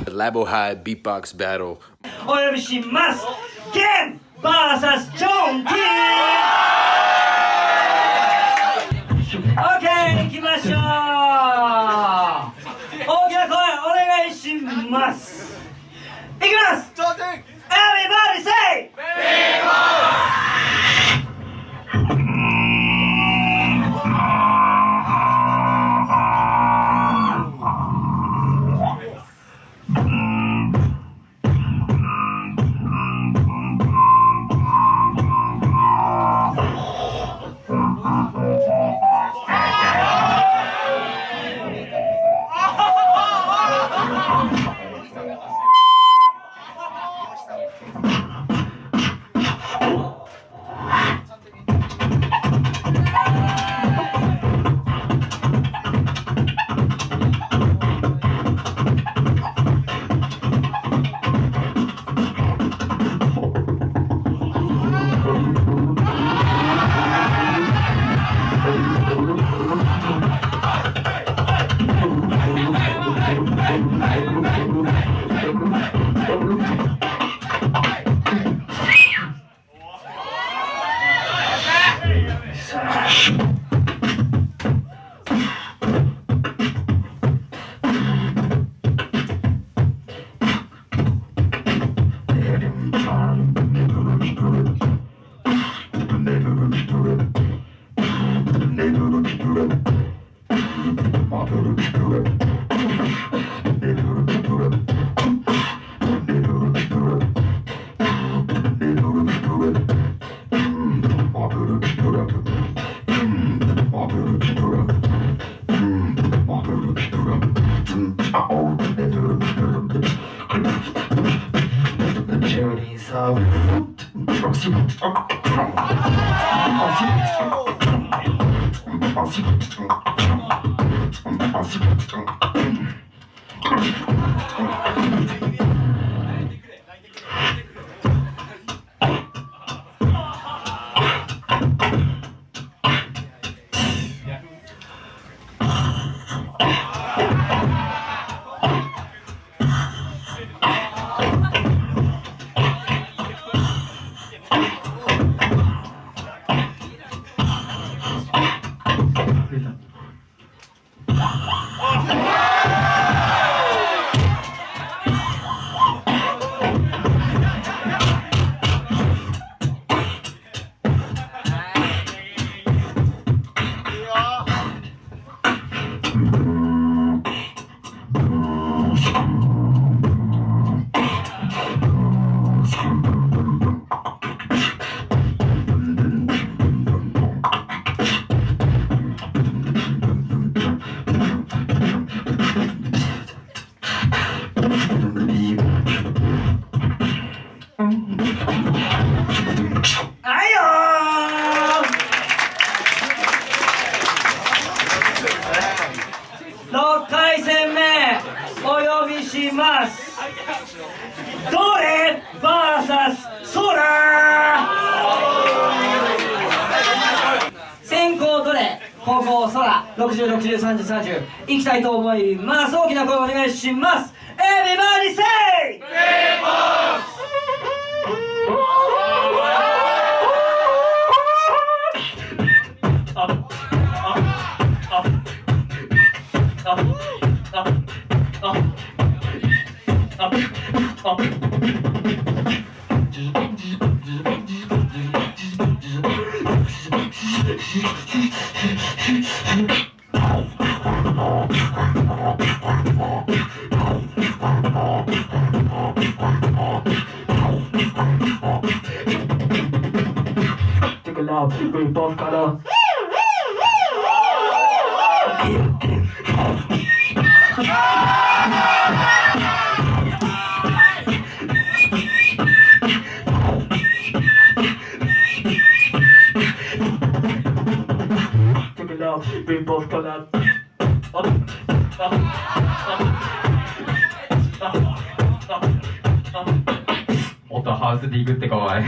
LabHai beatbox battle お呼びします。ゲン vs ジョン T。 OK 行きましょう。大きな声お願いします。いきます。 Everybody say6回戦目お呼びします。ドレ vs ソラ。先行ドレ、後攻ソラ。60、60、30、30いきたいと思います。大きな声お願いします。 Everybody say BEATBOX。BEATBOX からBEATBOX からもっとハウスでいくってかわいい。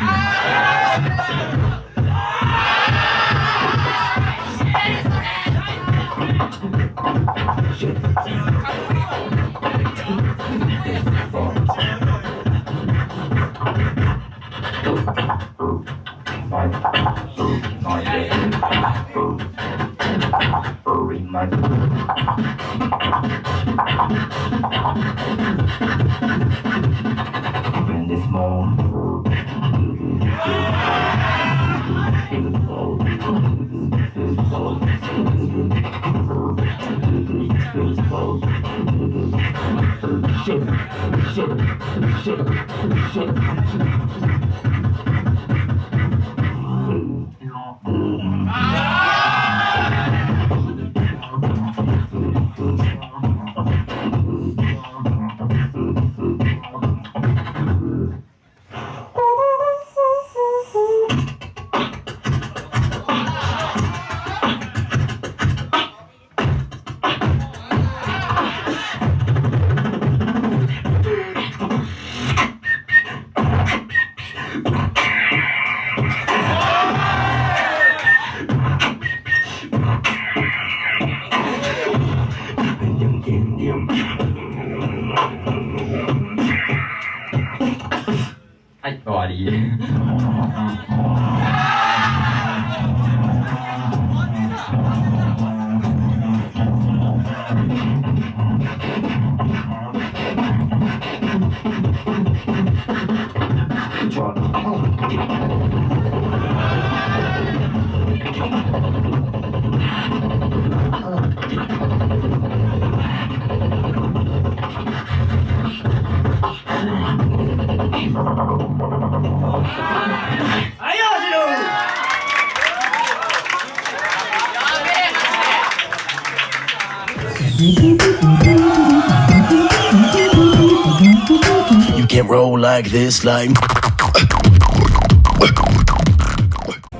はい、終わり。You can't roll like this, like.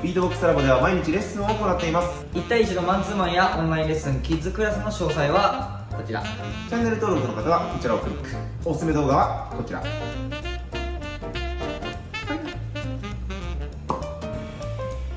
ビートボックスラボでは毎日レッスンを行っています。1対1のマンツーマンやオンラインレッスンキッズクラスの詳細はこちら。チャンネル登録の方はこちらをクリック。おすすめ動画はこちら。